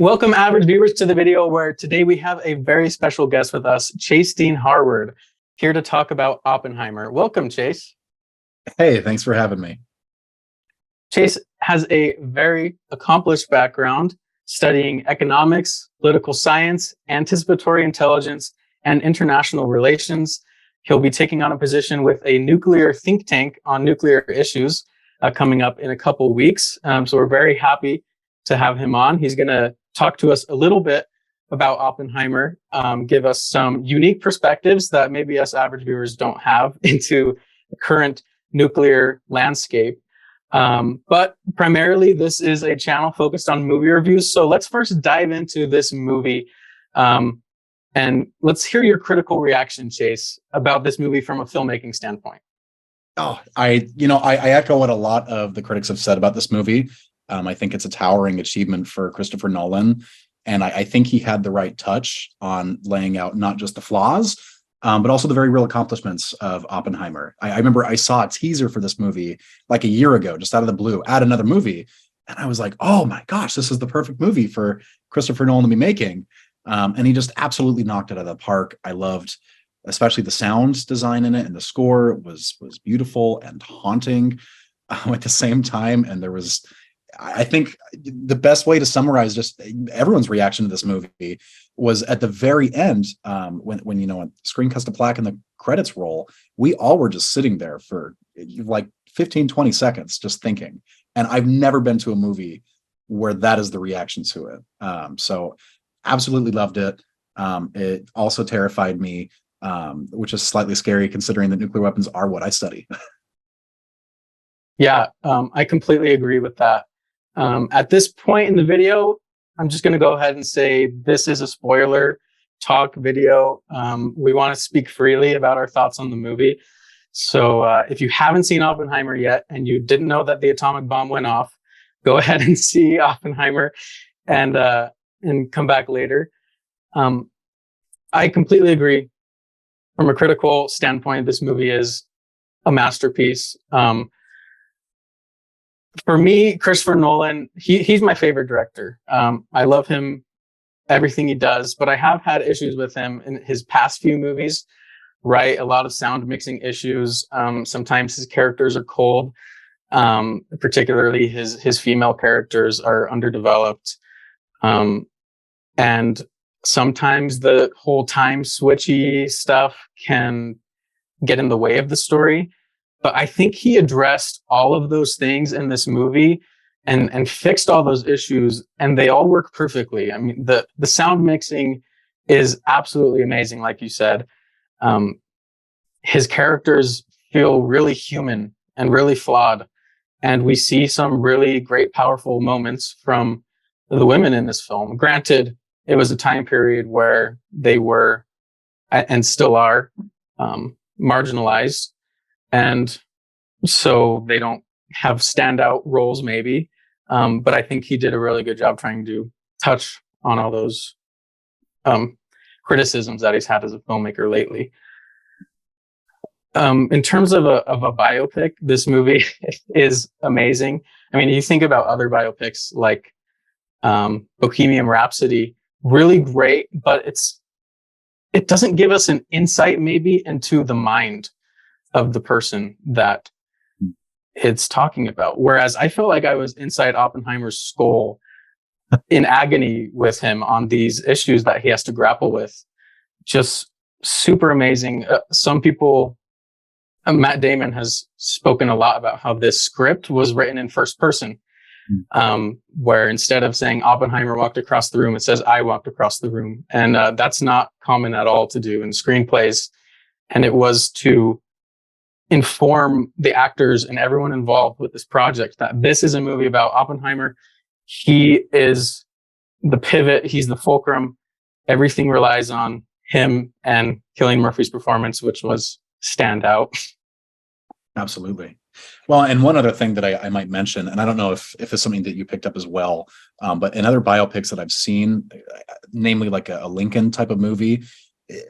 Welcome, average viewers, to the video where today we have a very special guest with us, Chase Harward, here to talk about Oppenheimer. Welcome, Chase. Hey, thanks for having me. Chase has a very accomplished background studying economics, political science, anticipatory intelligence, and international relations. He'll be taking on a position with a nuclear think tank on nuclear issues coming up in a couple weeks. So we're very happy to have him on. He's going to talk to us a little bit about Oppenheimer, give us some unique perspectives that maybe us average viewers don't have into the current nuclear landscape. But primarily, this is a channel focused on movie reviews. So let's first dive into this movie. And let's hear your critical reaction, Chase, about this movie from a filmmaking standpoint. I echo what a lot of the critics have said about this movie. I think it's a towering achievement for Christopher Nolan. And I think he had the right touch on laying out not just the flaws, but also the very real accomplishments of Oppenheimer. I remember I saw a teaser for this movie like a year ago, just out of the blue, at another movie. And I was like, oh my gosh, this is the perfect movie for Christopher Nolan to be making. And he just absolutely knocked it out of the park. I loved especially the sound design in it, and the score was beautiful and haunting at the same time. And there was, I think the best way to summarize just everyone's reaction to this movie was at the very end, when when screen cuts to black and the credits roll, we all were just sitting there for like 15, 20 seconds just thinking. And I've never been to a movie where that is the reaction to it. So absolutely loved it. It also terrified me, which is slightly scary considering that nuclear weapons are what I study. Yeah, I completely agree with that. At this point in the video, I'm just going to go ahead and say this is a spoiler talk video. We want to speak freely about our thoughts on the movie. So if you haven't seen Oppenheimer yet and you didn't know that the atomic bomb went off, go ahead and see Oppenheimer and come back later. I completely agree. From a critical standpoint, this movie is a masterpiece. For me, Christopher Nolan, he's my favorite director. I love him, everything he does, but I have had issues with him in his past few movies, right? A lot of sound mixing issues. Sometimes his characters are cold. Particularly his female characters are underdeveloped. And sometimes the whole time switchy stuff can get in the way of the story. But I think he addressed all of those things in this movie and fixed all those issues, and they all work perfectly. I mean, the sound mixing is absolutely amazing, like you said. His characters feel really human and really flawed, and we see some really great, powerful moments from the women in this film. Granted, it was a time period where they were, and still are, marginalized. And so they don't have standout roles, maybe. But I think he did a really good job trying to touch on all those criticisms that he's had as a filmmaker lately. In terms of a biopic, this movie is amazing. I mean, you think about other biopics like Bohemian Rhapsody, really great, but it doesn't give us an insight maybe into the mind of the person that it's talking about. Whereas I felt like I was inside Oppenheimer's skull in agony with him on these issues that he has to grapple with. Just super amazing. Some people, Matt Damon has spoken a lot about how this script was written in first person, where instead of saying Oppenheimer walked across the room, it says I walked across the room. And that's not common at all to do in screenplays. And it was to inform the actors and everyone involved with this project that this is a movie about Oppenheimer. He is the pivot. He's the fulcrum. Everything relies on him and Cillian Murphy's performance, which was standout. Absolutely. Well, and one other thing that I might mention, and I don't know if it's something that you picked up as well, but in other biopics that I've seen, namely like a Lincoln type of movie,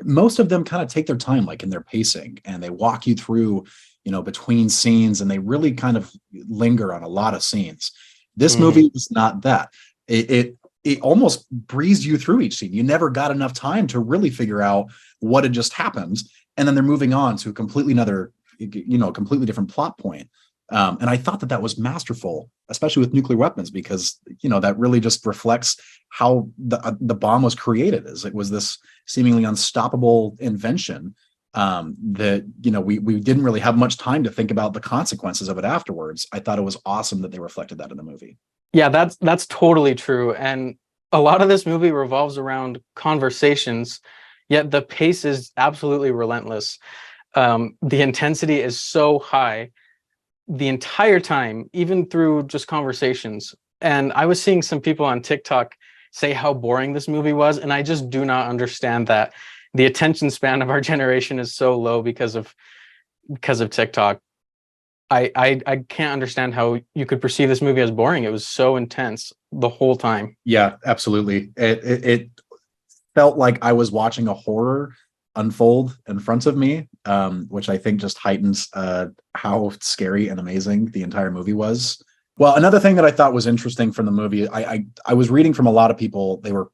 most of them kind of take their time, like in their pacing, and they walk you through, between scenes, and they really kind of linger on a lot of scenes. This movie is not that. It it almost breezed you through each scene. You never got enough time to really figure out what had just happened. And then they're moving on to a completely completely different plot point. And I thought that was masterful, especially with nuclear weapons, because, that really just reflects how the bomb was created. As it was this seemingly unstoppable invention that, we didn't really have much time to think about the consequences of it afterwards. I thought it was awesome that they reflected that in the movie. Yeah, that's totally true. And a lot of this movie revolves around conversations, yet the pace is absolutely relentless. The intensity is so high the entire time, even through just conversations. And I was seeing some people on TikTok say how boring this movie was, and I just do not understand that. The attention span of our generation is so low because of TikTok. I can't understand how you could perceive this movie as boring. It was so intense the whole time. Yeah, absolutely. It felt like I was watching a horror unfold in front of me, which I think just heightens how scary and amazing the entire movie was. Well, another thing that I thought was interesting from the movie, I was reading from a lot of people. They were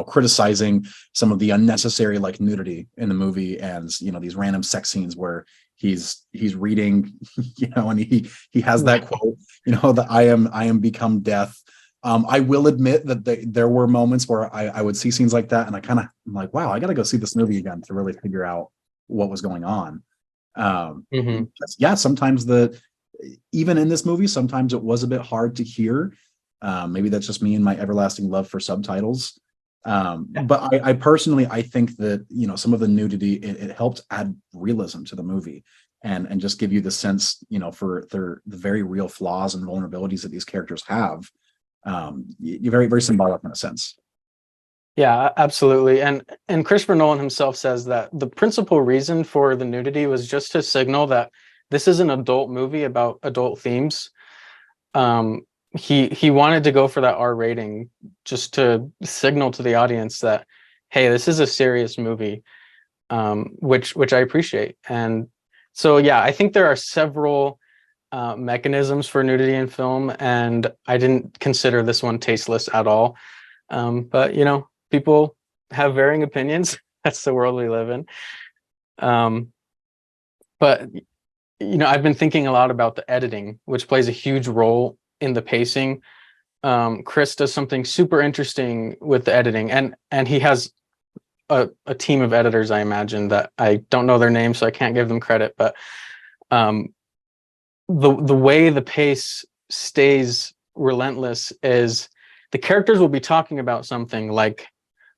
criticizing some of the unnecessary nudity in the movie, and these random sex scenes where he's reading, and he has that quote, that I am become death. I will admit that there were moments where I would see scenes like that, and I'm like, wow, I got to go see this movie again to really figure out what was going on. Yeah, sometimes even in this movie, sometimes it was a bit hard to hear. Maybe that's just me and my everlasting love for subtitles. But I personally, I think that, some of the nudity, it helped add realism to the movie and just give you the sense, for the very real flaws and vulnerabilities that these characters have. You're very, very symbolic in a sense. Yeah, absolutely. And Christopher Nolan himself says that the principal reason for the nudity was just to signal that this is an adult movie about adult themes. He wanted to go for that R rating just to signal to the audience that, hey, this is a serious movie, which I appreciate. And so, yeah, I think there are several mechanisms for nudity in film, and I didn't consider this one tasteless at all. But people have varying opinions. That's the world we live in. But I've been thinking a lot about the editing, which plays a huge role in the pacing. Chris does something super interesting with the editing, and he has a team of editors, I imagine, that I don't know their names, so I can't give them credit. But the way the pace stays relentless is the characters will be talking about something like,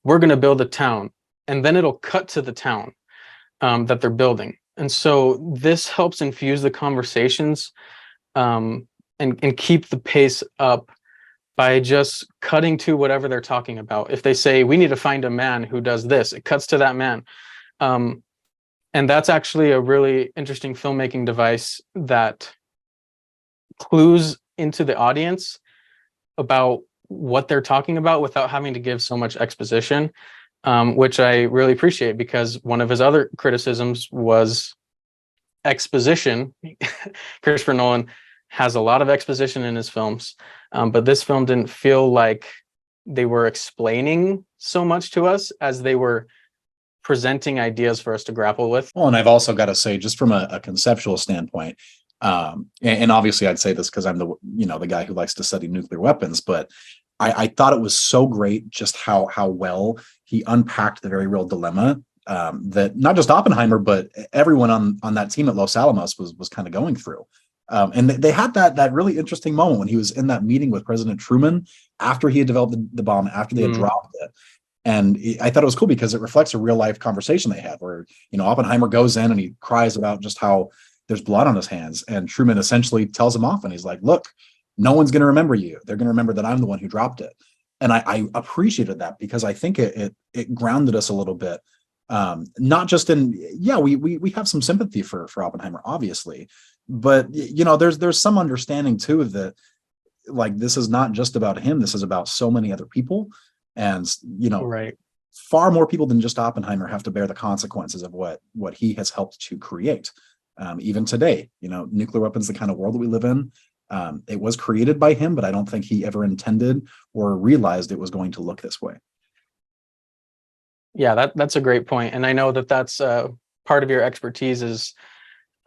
we're going to build a town, and then it'll cut to the town that they're building. And so this helps infuse the conversations and keep the pace up by just cutting to whatever they're talking about. If they say, we need to find a man who does this, it cuts to that man. And that's actually a really interesting filmmaking device that clues into the audience about what they're talking about without having to give so much exposition, which I really appreciate, because one of his other criticisms was exposition. Christopher Nolan has a lot of exposition in his films, but this film didn't feel like they were explaining so much to us as they were presenting ideas for us to grapple with. Well, and I've also got to say, just from a conceptual standpoint, and obviously I'd say this because I'm the guy who likes to study nuclear weapons, but I thought it was so great just how well he unpacked the very real dilemma that not just Oppenheimer, but everyone on that team at Los Alamos was kind of going through. And they had that really interesting moment when he was in that meeting with President Truman after he had developed the bomb, after they had dropped it. And I thought it was cool because it reflects a real life conversation they had where, Oppenheimer goes in and he cries about just how there's blood on his hands. And Truman essentially tells him off and he's like, look, no one's going to remember you. They're going to remember that I'm the one who dropped it. And I appreciated that because I think it grounded us a little bit. Not just in, we have some sympathy for Oppenheimer, obviously, but there's some understanding too that this is not just about him. This is about so many other people. And, right. Far more people than just Oppenheimer have to bear the consequences of what he has helped to create. Even today, nuclear weapons, the kind of world that we live in, It was created by him, but I don't think he ever intended or realized it was going to look this way. Yeah, that's a great point. And I know that that's part of your expertise is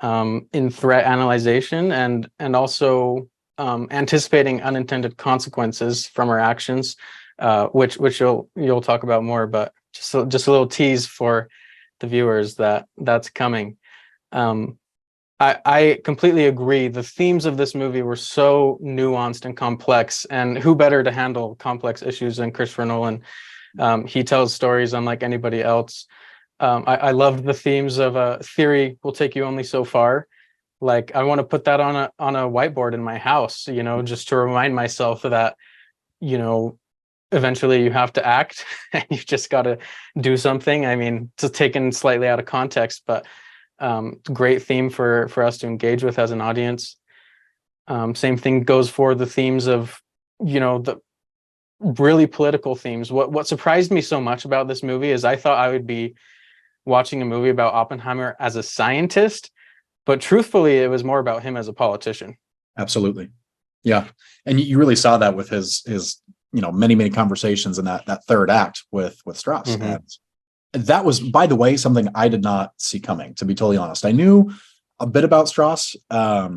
in threat analyzation and also anticipating unintended consequences from our actions, which you'll talk about more. But just a little tease for the viewers that that's coming. I completely agree. The themes of this movie were so nuanced and complex, and who better to handle complex issues than Christopher Nolan? He tells stories unlike anybody else. I loved the themes of theory will take you only so far. Like I want to put that on a whiteboard in my house, just to remind myself that, eventually you have to act and you've just got to do something. I mean, it's taken slightly out of context, but great theme for us to engage with as an audience. Same thing goes for the themes of, the really political themes. What surprised me so much about this movie is I thought I would be watching a movie about Oppenheimer as a scientist, but truthfully, it was more about him as a politician. Absolutely. Yeah. And you really saw that with his many conversations in that third act with Strauss. Mm-hmm. And that was, by the way, something I did not see coming, to be totally honest. I knew a bit about Strauss. I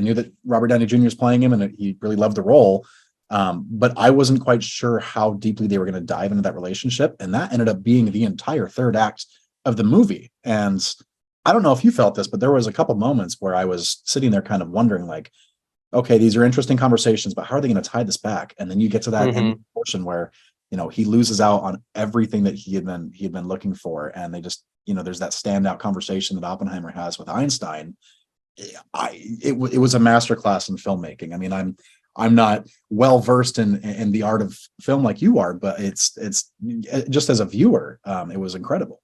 knew that Robert Downey Jr. is playing him and he really loved the role. But I wasn't quite sure how deeply they were going to dive into that relationship. And that ended up being the entire third act of the movie. And I don't know if you felt this, but there was a couple moments where I was sitting there kind of wondering, like, okay, these are interesting conversations, but how are they going to tie this back? And then you get to that end portion where, he loses out on everything that he had been looking for. And they just, there's that standout conversation that Oppenheimer has with Einstein. It was a masterclass in filmmaking. I mean, I'm not well versed in the art of film like you are, but it's just as a viewer, it was incredible.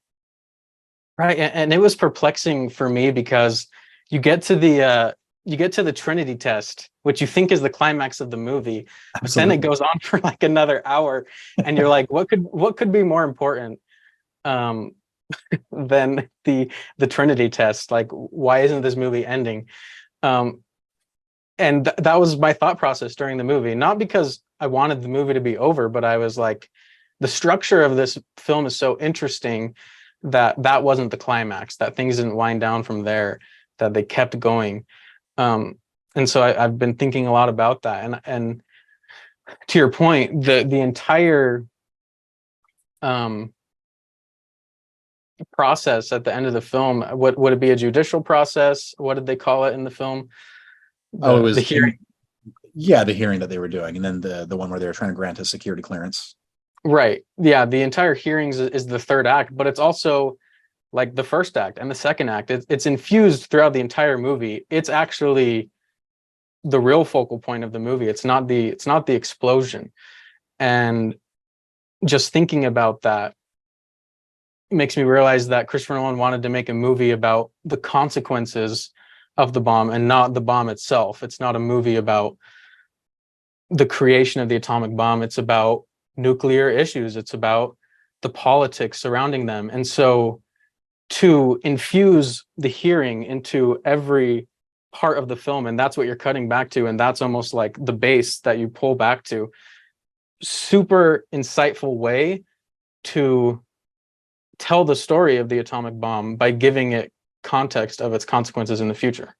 Right, and it was perplexing for me because you get to the Trinity Test, which you think is the climax of the movie, but Absolutely. then it goes on for like another hour, and you're like, what could be more important than the Trinity Test? Like, why isn't this movie ending? And that was my thought process during the movie, not because I wanted the movie to be over, but I was like, the structure of this film is so interesting that wasn't the climax, that things didn't wind down from there, that they kept going. And so I've been thinking a lot about that. And to your point, the entire process at the end of the film, would it be a judicial process? What did they call it in the film? It was the hearing. Yeah, the hearing that they were doing, and then the one where they were trying to grant his security clearance. Right. Yeah, the entire hearings is the third act, but it's also like the first act and the second act. It's infused throughout the entire movie. It's actually the real focal point of the movie. It's not the explosion. And just thinking about that makes me realize that Christopher Nolan wanted to make a movie about the consequences of the bomb and not the bomb itself. It's not a movie about the creation of the atomic bomb. It's about nuclear issues. It's about the politics surrounding them. And so to infuse the hearing into every part of the film, and that's what you're cutting back to, and that's almost like the base that you pull back to, super insightful way to tell the story of the atomic bomb by giving it context of its consequences in the future.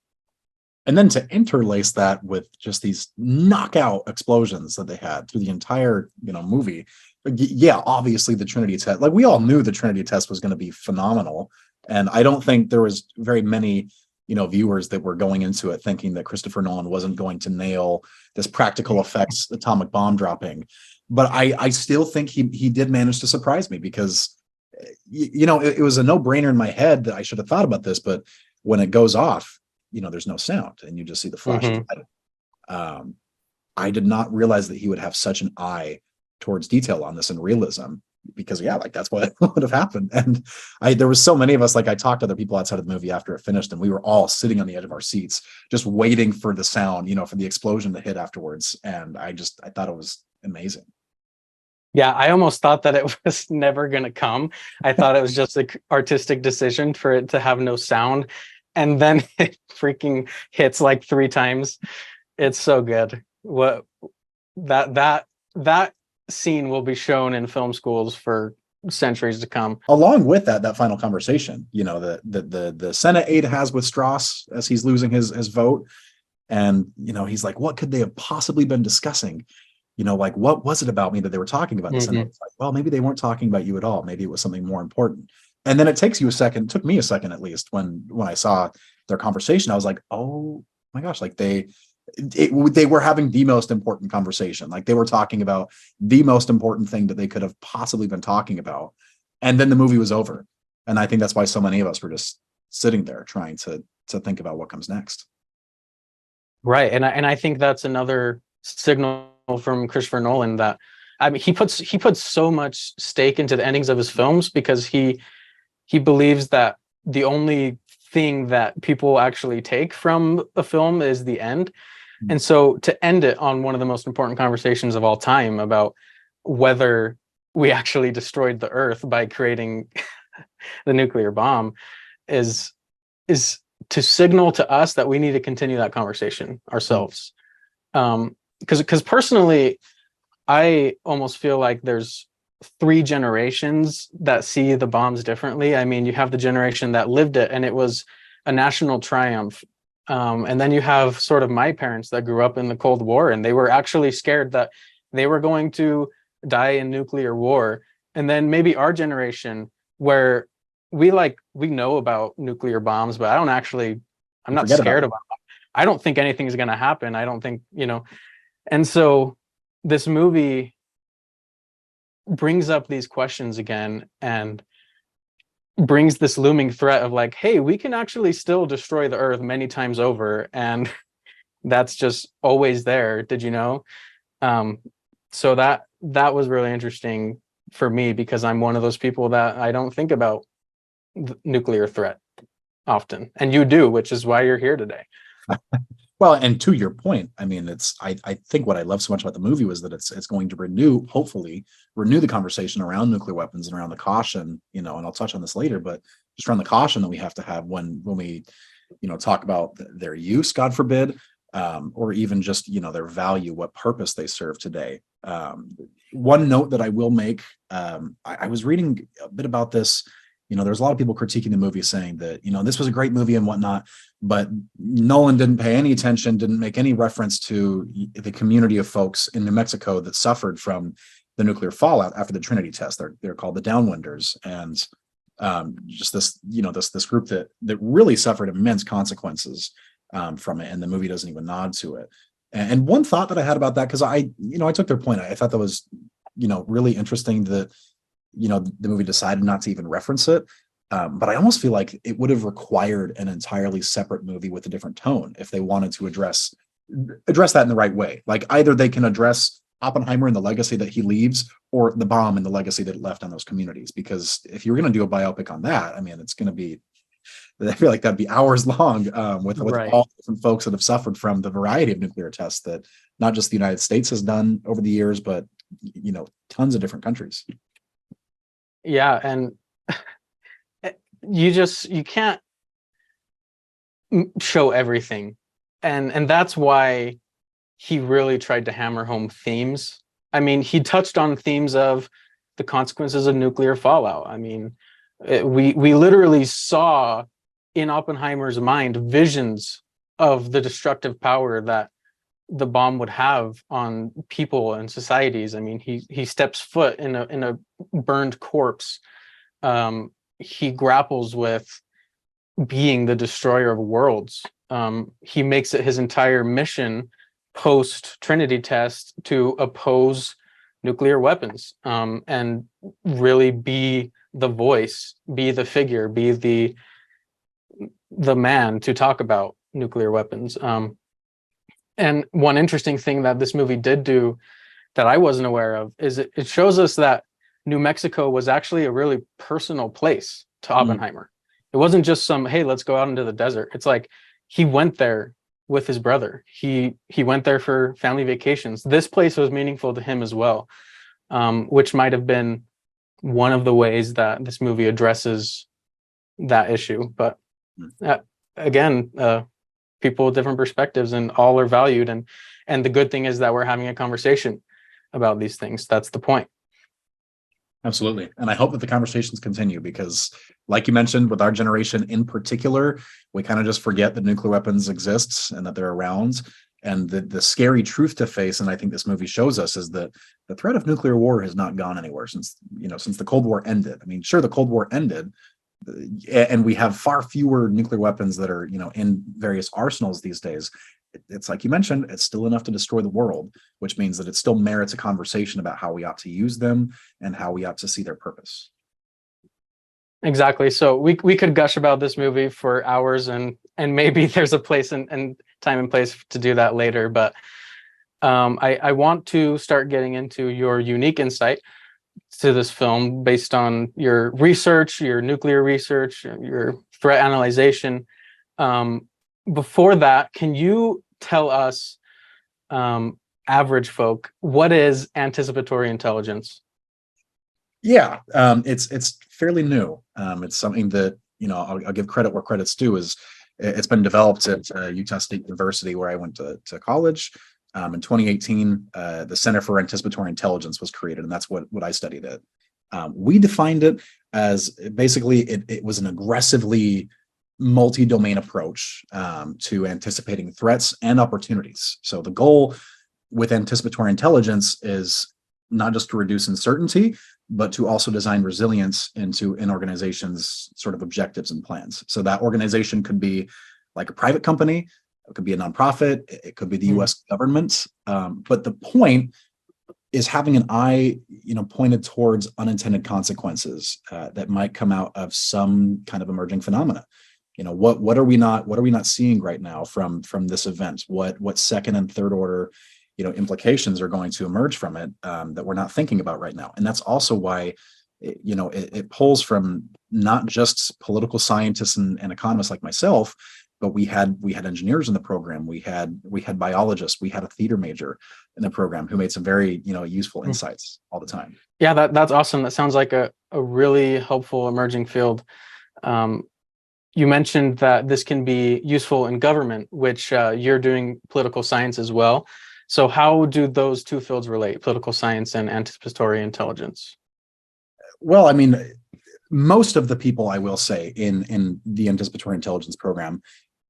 And then to interlace that with just these knockout explosions that they had through the entire, movie. Yeah, obviously the Trinity Test, like we all knew the Trinity Test was going to be phenomenal. And I don't think there was very many, viewers that were going into it thinking that Christopher Nolan wasn't going to nail this practical effects atomic bomb dropping. But I still think he did manage to surprise me because, it was a no-brainer in my head that I should have thought about this, but when it goes off, there's no sound and you just see the flash of light. I did not realize that he would have such an eye towards detail on this and realism, because that's what would have happened. And there was so many of us, like I talked to other people outside of the movie after it finished, and we were all sitting on the edge of our seats, just waiting for the sound, for the explosion to hit afterwards. And I thought it was amazing. Yeah, I almost thought that it was never going to come. I thought it was just an artistic decision for it to have no sound. and then it freaking hits like 3 times. It's so good. What that scene will be shown in film schools for centuries to come. Along with that final conversation, the Senate aide has with Strauss as he's losing his vote. And, he's like, what could they have possibly been discussing? Like, what was it about me that they were talking about this? And it's like, well, maybe they weren't talking about you at all. Maybe it was something more important. And then it took me a second, at least, when I saw their conversation, I was like, oh my gosh, like they were having the most important conversation. Like they were talking about the most important thing that they could have possibly been talking about. And then the movie was over. And I think that's why so many of us were just sitting there trying to think about what comes next. Right. And I think that's another signal from Christopher Nolan that, I mean, he puts so much stake into the endings of his films because he believes that the only thing that people actually take from a film is the end. And so to end it on one of the most important conversations of all time about whether we actually destroyed the Earth by creating the nuclear bomb is to signal to us that we need to continue that conversation ourselves. Because personally, I almost feel like there's 3 generations that see the bombs differently. I mean, you have the generation that lived it and it was a national triumph. And then you have sort of my parents that grew up in the Cold War and they were actually scared that they were going to die in nuclear war. And then maybe our generation where we know about nuclear bombs, but I'm not scared about them. I don't think anything is going to happen. I don't think, and so this movie brings up these questions again and brings this looming threat of like, hey, we can actually still destroy the Earth many times over. And that's just always there. Did you know? So that was really interesting for me because I'm one of those people that I don't think about the nuclear threat often. And you do, which is why you're here today. Well, and to your point, I mean, I think what I love so much about the movie was that it's going to hopefully renew the conversation around nuclear weapons and around the caution, and I'll touch on this later, but just around the caution that we have to have when we, talk about their use, God forbid, or even just, their value, what purpose they serve today. One note that I will make, I was reading a bit about this. There's a lot of people critiquing the movie saying that, this was a great movie and whatnot, but Nolan didn't pay any attention, didn't make any reference to the community of folks in New Mexico that suffered from the nuclear fallout after the Trinity Test. They're called the Downwinders. And just this, this group that really suffered immense consequences from it. And the movie doesn't even nod to it. And one thought that I had about that, because I took their point. I thought that was, really interesting that, the movie decided not to even reference it. But I almost feel like it would have required an entirely separate movie with a different tone if they wanted to address that in the right way. Like either they can address Oppenheimer and the legacy that he leaves, or the bomb and the legacy that it left on those communities. Because if you're going to do a biopic on that, I mean, it's going to be, I feel like that'd be hours long with Right. all different folks that have suffered from the variety of nuclear tests that not just the United States has done over the years, but, tons of different countries. Yeah. And you can't show everything. And that's why he really tried to hammer home themes. I mean, he touched on themes of the consequences of nuclear fallout. I mean, we literally saw in Oppenheimer's mind visions of the destructive power that the bomb would have on people and societies. I mean, he steps foot in a burned corpse. He grapples with being the destroyer of worlds. He makes it his entire mission post Trinity Test to oppose nuclear weapons, and really be the voice, be the figure, be the man to talk about nuclear weapons. And one interesting thing that this movie did do that I wasn't aware of is it shows us that New Mexico was actually a really personal place to Oppenheimer. It wasn't just some, hey, let's go out into the desert. It's like he went there with his brother. He went there for family vacations. This place was meaningful to him as well, which might have been one of the ways that this movie addresses that issue. But again, people with different perspectives, and all are valued. And the good thing is that we're having a conversation about these things. That's the point. Absolutely. And I hope that the conversations continue because, like you mentioned, with our generation in particular, we kind of just forget that nuclear weapons exist and that they're around. And the scary truth to face, and I think this movie shows us, is that the threat of nuclear war has not gone anywhere since the Cold War ended. I mean, sure, the Cold War ended, and we have far fewer nuclear weapons that are in various arsenals these days. It's like you mentioned, it's still enough to destroy the world, which means that it still merits a conversation about how we ought to use them and how we ought to see their purpose. Exactly. So we could gush about this movie for hours, and maybe there's a place and time and place to do that later. But I want to start getting into your unique insight to this film based on your research, your nuclear research, your threat analyzation. Before that, can you tell us, average folk, what is anticipatory intelligence? Yeah, it's fairly new. It's something that I'll give credit where credit's due. Is it's been developed at Utah State University, where I went to college. In 2018, the Center for Anticipatory Intelligence was created, and that's what I studied at. We defined it as basically it was an aggressively multi-domain approach to anticipating threats and opportunities. So the goal with anticipatory intelligence is not just to reduce uncertainty, but to also design resilience into an organization's sort of objectives and plans. So that organization could be like a private company, it could be a nonprofit, it could be the US government. But the point is having an eye, pointed towards unintended consequences that might come out of some kind of emerging phenomena. What are we not seeing right now from this event? What second and third order implications are going to emerge from it that we're not thinking about right now? And that's also why it pulls from not just political scientists and economists like myself, but we had engineers in the program, we had biologists, we had a theater major in the program who made some very useful insights all the time. Yeah, that's awesome. That sounds like a really helpful emerging field. You mentioned that this can be useful in government, which you're doing political science as well. So how do those two fields relate, political science and anticipatory intelligence? Well, I mean, most of the people, I will say, in the anticipatory intelligence program,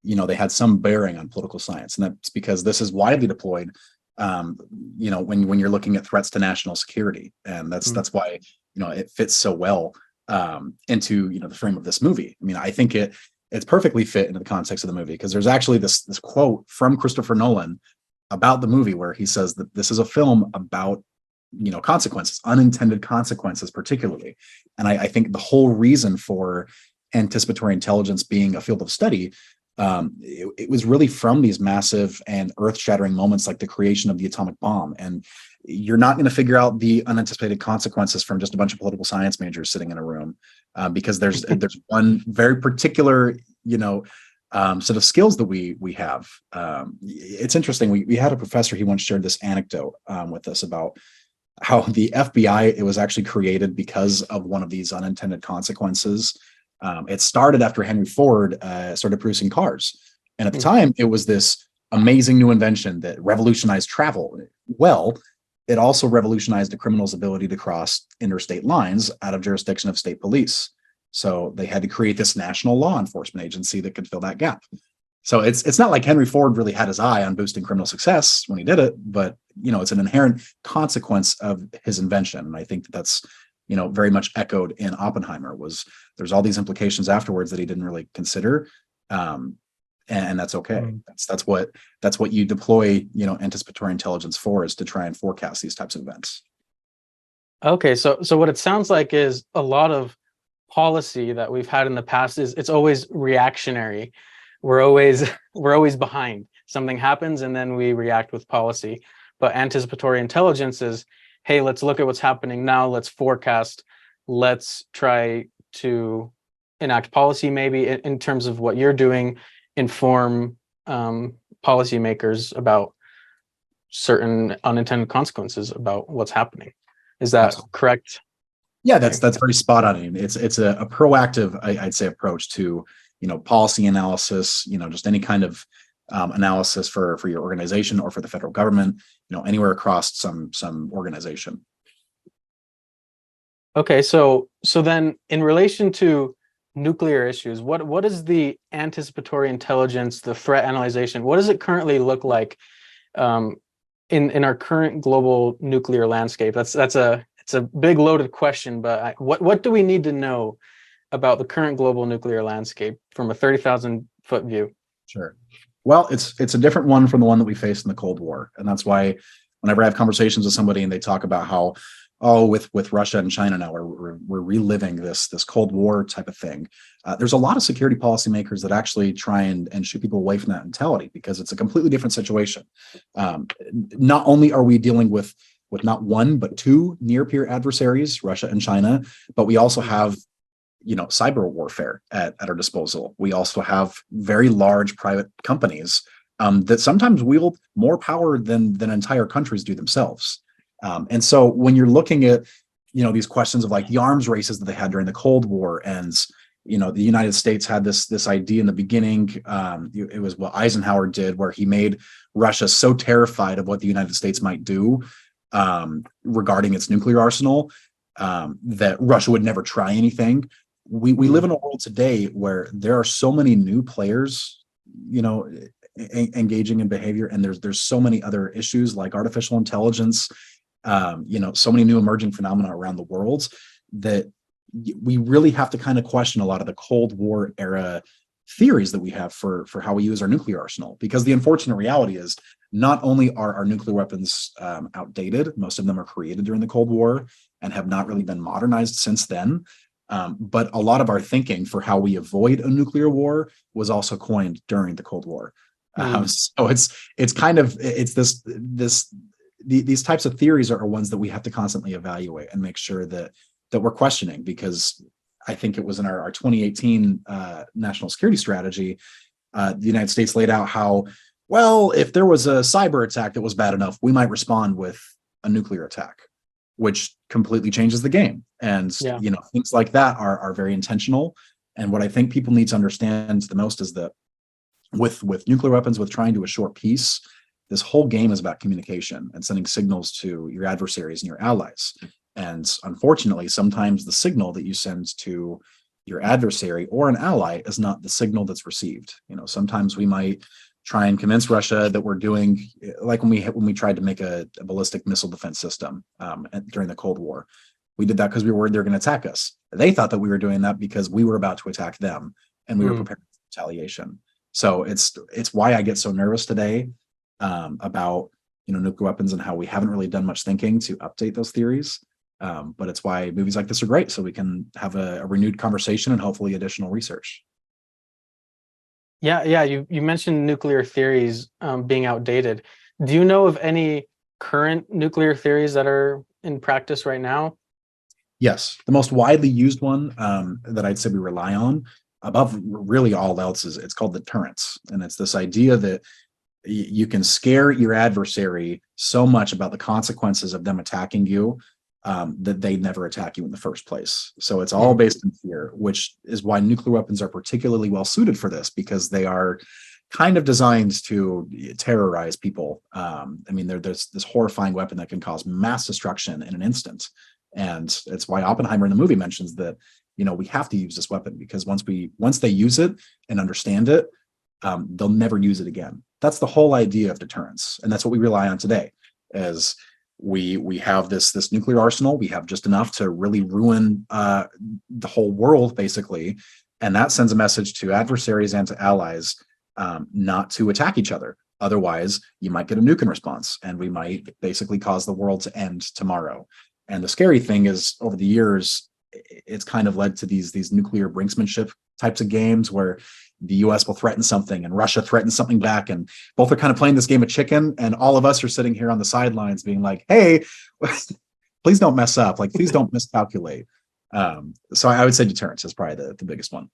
they had some bearing on political science, and that's because this is widely deployed. When you're looking at threats to national security, and that's why it fits so well into the frame of this movie. I mean, I think it's perfectly fit into the context of the movie, because there's actually this quote from Christopher Nolan about the movie where he says that this is a film about consequences, unintended consequences particularly. And I think the whole reason for anticipatory intelligence being a field of study, it was really from these massive and earth-shattering moments like the creation of the atomic bomb. And you're not going to figure out the unanticipated consequences from just a bunch of political science majors sitting in a room, because there's one very particular set of skills that we have. It's interesting. We had a professor, he once shared this anecdote with us about how the FBI, it was actually created because of one of these unintended consequences. It started after Henry Ford started producing cars. And at the time, it was this amazing new invention that revolutionized travel. Well, it also revolutionized the criminal's ability to cross interstate lines out of jurisdiction of state police. So they had to create this national law enforcement agency that could fill that gap. So it's not like Henry Ford really had his eye on boosting criminal success when he did it, but it's an inherent consequence of his invention. And I think that's very much echoed in Oppenheimer. There's all these implications afterwards that he didn't really consider, and that's okay. That's what you deploy anticipatory intelligence for, is to try and forecast these types of events. Okay, so what it sounds like is a lot of policy that we've had in the past is it's always reactionary. We're always behind. Something happens and then we react with policy. But anticipatory intelligence is, hey, let's look at what's happening now. Let's forecast. Let's try to enact policy, maybe in terms of what you're doing, inform policymakers about certain unintended consequences about what's happening. Is that correct? Yeah, that's very spot on. It's a proactive, I'd say, approach to policy analysis, just any kind of analysis for your organization or for the federal government, anywhere across some organization. Okay, so then in relation to nuclear issues, what is the anticipatory intelligence, the threat analyzation? What does it currently look like in our current global nuclear landscape? It's a big loaded question, but what do we need to know about the current global nuclear landscape from a 30,000-foot view? Sure. Well, it's a different one from the one that we faced in the Cold War, and that's why whenever I have conversations with somebody and they talk about how, with Russia and China now, we're reliving this Cold War type of thing. There's a lot of security policymakers that actually try and shoot people away from that mentality, because it's a completely different situation. Not only are we dealing with not one but two near peer adversaries, Russia and China, but we also have cyber warfare at our disposal. We also have very large private companies that sometimes wield more power than entire countries do themselves. And so when you're looking at, these questions of like the arms races that they had during the Cold War, and, the United States had this idea in the beginning, it was what Eisenhower did, where he made Russia so terrified of what the United States might do regarding its nuclear arsenal that Russia would never try anything. We live in a world today where there are so many new players, engaging in behavior, and there's so many other issues like artificial intelligence, so many new emerging phenomena around the world, that we really have to kind of question a lot of the Cold War era theories that we have for how we use our nuclear arsenal. Because the unfortunate reality is, not only are our nuclear weapons outdated, most of them are created during the Cold War and have not really been modernized since then. But a lot of our thinking for how we avoid a nuclear war was also coined during the Cold War. So these types of theories are ones that we have to constantly evaluate and make sure that we're questioning, because I think it was in our 2018 national security strategy, the United States laid out how, well, if there was a cyber attack that was bad enough, we might respond with a nuclear attack, which completely changes the game. And things like that are very intentional. And what I think people need to understand the most is that with nuclear weapons, with trying to assure peace, this whole game is about communication and sending signals to your adversaries and your allies. And unfortunately, sometimes the signal that you send to your adversary or an ally is not the signal that's received. Sometimes we might try and convince Russia that we're doing, like when we tried to make a ballistic missile defense system during the Cold War. We did that because we were worried they were going to attack us. They thought that we were doing that because we were about to attack them, and we were prepared for retaliation. So it's why I get so nervous today about nuclear weapons and how we haven't really done much thinking to update those theories. But it's why movies like this are great, so we can have a renewed conversation and hopefully additional research. Yeah. You mentioned nuclear theories being outdated. Do you know of any current nuclear theories that are in practice right now? Yes, the most widely used one that I'd say we rely on above really all else is it's called deterrence, and it's this idea that you can scare your adversary so much about the consequences of them attacking you that they never attack you in the first place. So it's all based in fear, which is why nuclear weapons are particularly well suited for this, because they are kind of designed to terrorize people. There's this horrifying weapon that can cause mass destruction in an instant. And it's why Oppenheimer in the movie mentions that, we have to use this weapon, because once they use it and understand it, they'll never use it again. That's the whole idea of deterrence. And that's what we rely on today, as we have this nuclear arsenal. We have just enough to really ruin the whole world, basically. And that sends a message to adversaries and to allies not to attack each other. Otherwise, you might get a nuke in response, and we might basically cause the world to end tomorrow. And the scary thing is, over the years, it's kind of led to these nuclear brinksmanship types of games where the US will threaten something and Russia threatens something back, and both are kind of playing this game of chicken, and all of us are sitting here on the sidelines being like, hey, please don't mess up. Like, please don't miscalculate. So I would say deterrence is probably the biggest one.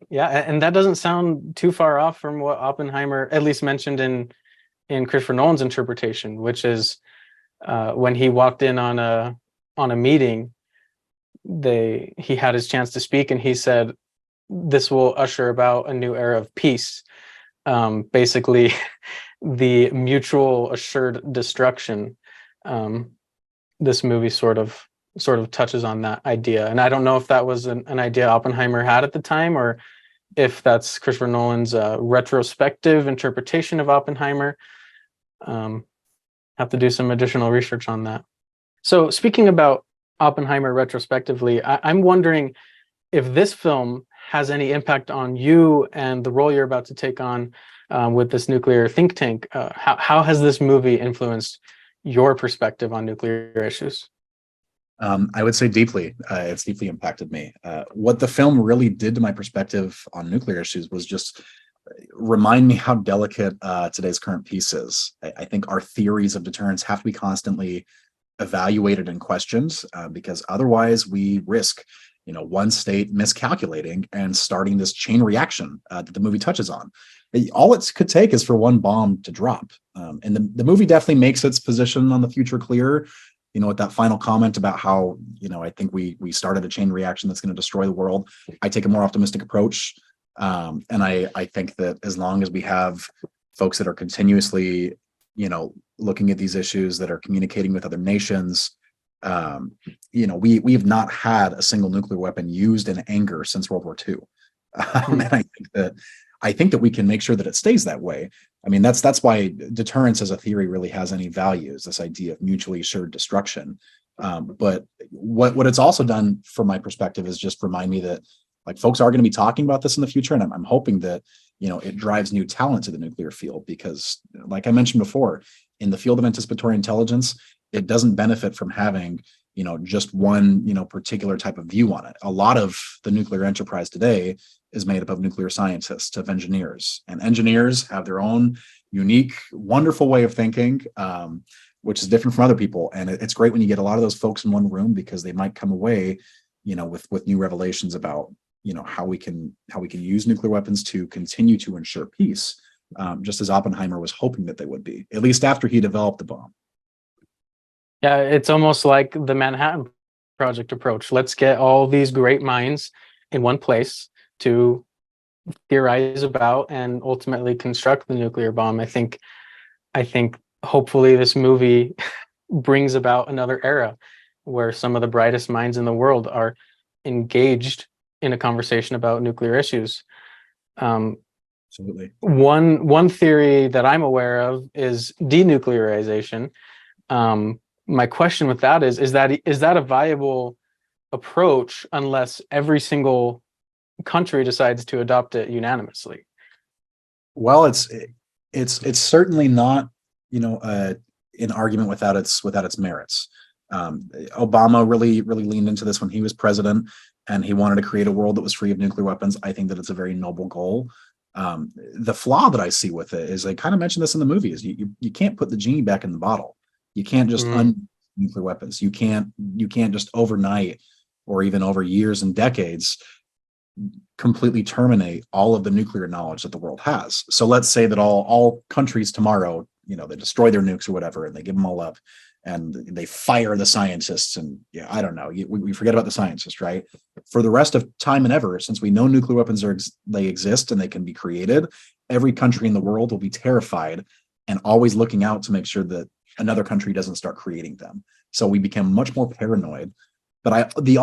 Yeah, and that doesn't sound too far off from what Oppenheimer at least mentioned in Christopher Nolan's interpretation, which is when he walked in on a meeting, he had his chance to speak, and he said, this will usher about a new era of peace. Basically, the mutual assured destruction. This movie sort of touches on that idea, and I don't know if that was an idea Oppenheimer had at the time, or if that's Christopher Nolan's retrospective interpretation of Oppenheimer. Have to do some additional research on that. So speaking about Oppenheimer retrospectively, I'm wondering if this film has any impact on you and the role you're about to take on with this nuclear think tank. How has this movie influenced your perspective on nuclear issues? I would say deeply. It's deeply impacted me. What the film really did to my perspective on nuclear issues was just remind me how delicate today's current peace is. I think our theories of deterrence have to be constantly evaluated and questioned, because otherwise we risk, one state miscalculating and starting this chain reaction that the movie touches on. All it could take is for one bomb to drop. And the movie definitely makes its position on the future clear, with that final comment about how, I think we started a chain reaction that's going to destroy the world. I take a more optimistic approach. And I think that as long as we have folks that are continuously, looking at these issues, that are communicating with other nations, we have not had a single nuclear weapon used in anger since World War II. And I think that we can make sure that it stays that way. I mean, that's why deterrence as a theory really has any value, is this idea of mutually assured destruction. But what it's also done from my perspective is just remind me that like folks are going to be talking about this in the future. And I'm hoping that, it drives new talent to the nuclear field, because like I mentioned before, in the field of anticipatory intelligence, it doesn't benefit from having, just one, particular type of view on it. A lot of the nuclear enterprise today is made up of nuclear scientists, of engineers, and engineers have their own unique, wonderful way of thinking, which is different from other people. And it's great when you get a lot of those folks in one room, because they might come away, with new revelations about, how we can use nuclear weapons to continue to ensure peace, just as Oppenheimer was hoping that they would be, at least after he developed the bomb. Yeah, it's almost like the Manhattan Project approach. Let's get all these great minds in one place to theorize about and ultimately construct the nuclear bomb. I think hopefully this movie brings about another era where some of the brightest minds in the world are engaged in a conversation about nuclear issues. Absolutely. One theory that I'm aware of is denuclearization. My question with that is that a viable approach unless every single country decides to adopt it unanimously? Well, it's certainly not, an argument without its merits. Obama really leaned into this when he was president, and he wanted to create a world that was free of nuclear weapons. I think that it's a very noble goal. The flaw that I see with it is, they kind of mentioned this in the movie, is you can't put the genie back in the bottle. You can't just nuclear weapons. You can't just overnight, or even over years and decades, completely terminate all of the nuclear knowledge that the world has. So let's say that all countries tomorrow, they destroy their nukes or whatever, and they give them all up, and they fire the scientists, and I don't know, we forget about the scientists, right? For the rest of time and ever, since we know nuclear weapons they exist and they can be created, every country in the world will be terrified and always looking out to make sure that another country doesn't start creating them. So we become much more paranoid. But the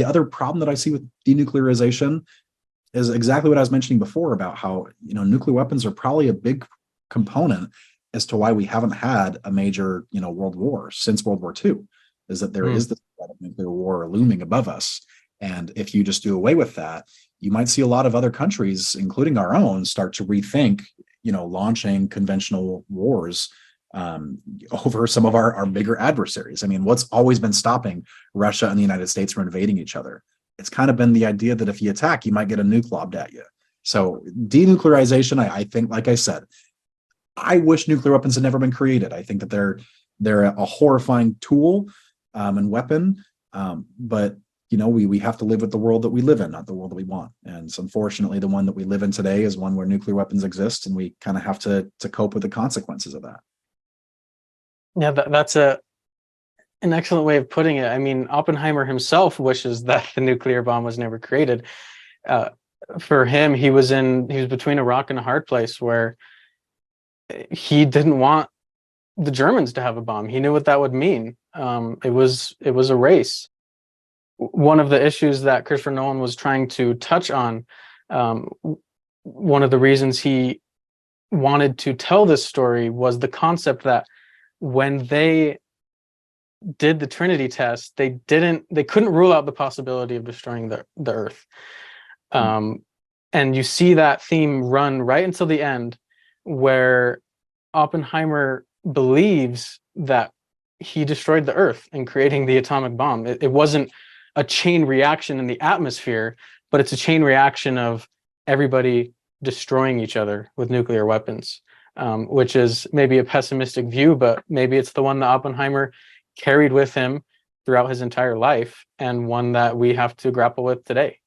other problem that I see with denuclearization is exactly what I was mentioning before, about how, nuclear weapons are probably a big component as to why we haven't had a major, world war since World War II, is that there is this threat of nuclear war looming above us. And if you just do away with that, you might see a lot of other countries, including our own, start to rethink, launching conventional wars over some of our bigger adversaries. I mean, what's always been stopping Russia and the United States from invading each other? It's kind of been the idea that if you attack, you might get a nuke lobbed at you. So denuclearization, I think, like I said, I wish nuclear weapons had never been created. I think that they're a horrifying tool and weapon, but we have to live with the world that we live in, not the world that we want. And so unfortunately, the one that we live in today is one where nuclear weapons exist, and we kind of have to cope with the consequences of that. Yeah, that's an excellent way of putting it. I mean, Oppenheimer himself wishes that the nuclear bomb was never created. for him, he was between a rock and a hard place where he didn't want the Germans to have a bomb. He knew what that would mean. It was a race. One of the issues that Christopher Nolan was trying to touch on, um, one of the reasons he wanted to tell this story was the concept that when they did the Trinity test, they couldn't rule out the possibility of destroying the Earth. Um, and you see that theme run right until the end, where Oppenheimer believes that he destroyed the Earth in creating the atomic bomb. It wasn't a chain reaction in the atmosphere, but it's a chain reaction of everybody destroying each other with nuclear weapons, which is maybe a pessimistic view, but maybe it's the one that Oppenheimer carried with him throughout his entire life, and one that we have to grapple with today.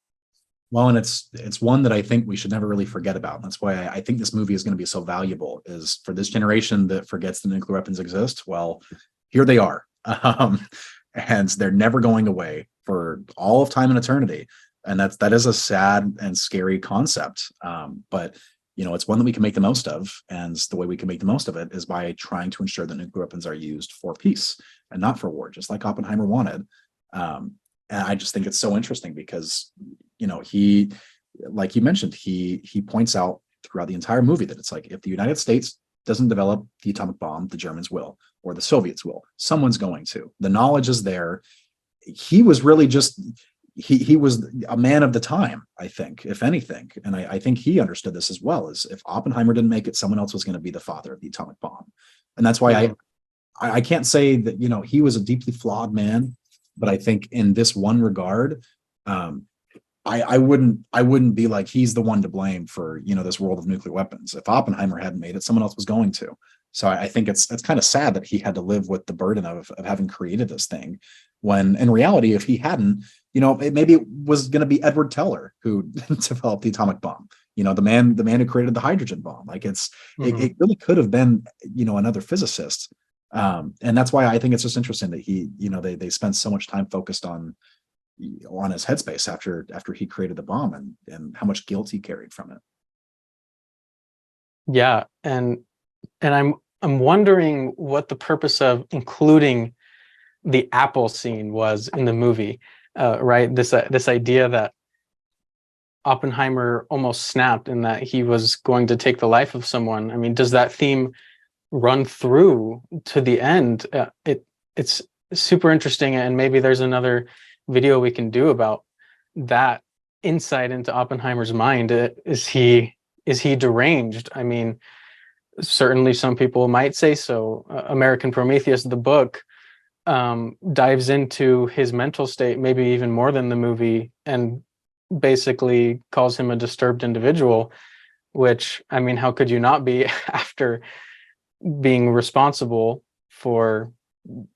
Well, and it's one that I think we should never really forget about. And that's why I think this movie is going to be so valuable, is for this generation that forgets that nuclear weapons exist. Well, here they are. And they're never going away for all of time and eternity. And that is a sad and scary concept. But it's one that we can make the most of. And the way we can make the most of it is by trying to ensure that nuclear weapons are used for peace and not for war, just like Oppenheimer wanted. And I just think it's so interesting because, he, like you mentioned, he points out throughout the entire movie that it's like, if the United States doesn't develop the atomic bomb, the Germans will, or the Soviets will. Someone's going to. The knowledge is there. He was really just, he was a man of the time, I think, if anything. And I think he understood this as well, as if Oppenheimer didn't make it, someone else was going to be the father of the atomic bomb. And that's why I can't say that, he was a deeply flawed man, but I think in this one regard, I wouldn't be like he's the one to blame for this world of nuclear weapons. If Oppenheimer hadn't made it, someone else was going to. So I think it's kind of sad that he had to live with the burden of having created this thing, when in reality, if he hadn't, maybe it was going to be Edward Teller who developed the atomic bomb. The man who created the hydrogen bomb. Like it really could have been another physicist. And that's why I think it's just interesting that he they spent so much time focused on his headspace after he created the bomb, and how much guilt he carried from it. Yeah, and I'm wondering what the purpose of including the Apple scene was in the movie, right? This idea that Oppenheimer almost snapped and that he was going to take the life of someone. I mean, does that theme run through to the end? It's super interesting, and maybe there's another video we can do about that insight into Oppenheimer's mind. Is he deranged? I mean, certainly some people might say so. American Prometheus, the book, dives into his mental state, maybe even more than the movie, and basically calls him a disturbed individual, which, I mean, how could you not be after being responsible for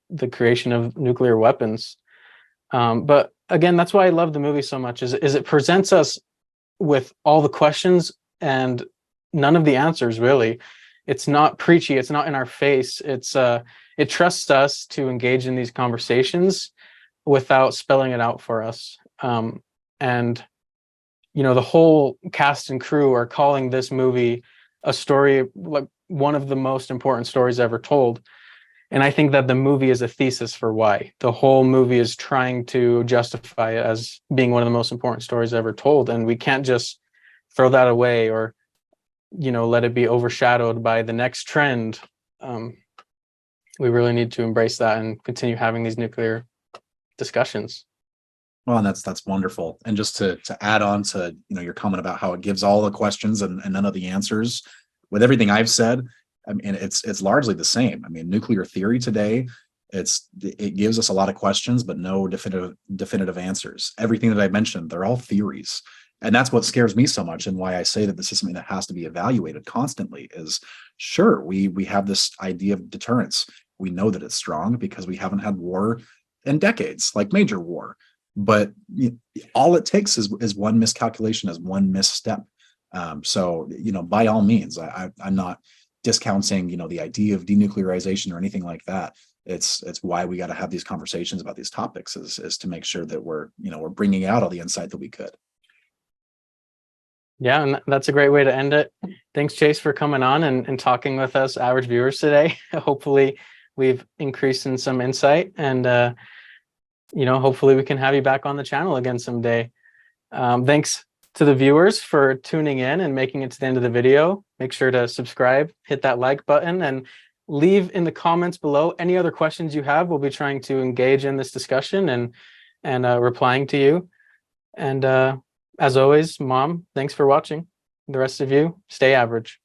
the creation of nuclear weapons? But again, that's why I love the movie so much, is it presents us with all the questions and none of the answers, really. It's not preachy, it's not in our face. It trusts us to engage in these conversations without spelling it out for us. And the whole cast and crew are calling this movie a story, like one of the most important stories ever told. And I think that the movie is a thesis for why. The whole movie is trying to justify it as being one of the most important stories ever told. And we can't just throw that away, or let it be overshadowed by the next trend. We really need to embrace that and continue having these nuclear discussions. Well, and that's wonderful. And just to add on to your comment about how it gives all the questions and none of the answers, with everything I've said, I mean, it's largely the same. I mean, nuclear theory today, it gives us a lot of questions, but no definitive answers. Everything that I mentioned, they're all theories. And that's what scares me so much, and why I say that this is something that has to be evaluated constantly. Is, sure, we have this idea of deterrence. We know that it's strong because we haven't had war in decades, like major war. But all it takes is one miscalculation, is one misstep. So by all means, I'm not discounting the idea of denuclearization or anything like that. It's why we got to have these conversations about these topics, is to make sure that we're bringing out all the insight that we could. Yeah, and that's a great way to end it. Thanks, Chase, for coming on and talking with us, average viewers, today. Hopefully, we've increased in some insight, and hopefully we can have you back on the channel again someday. Thanks to the viewers for tuning in and making it to the end of the video. Make sure to subscribe, hit that like button, and leave in the comments below any other questions you have. We'll be trying to engage in this discussion and replying to you. And as always, Mom, thanks for watching. The rest of you, stay average.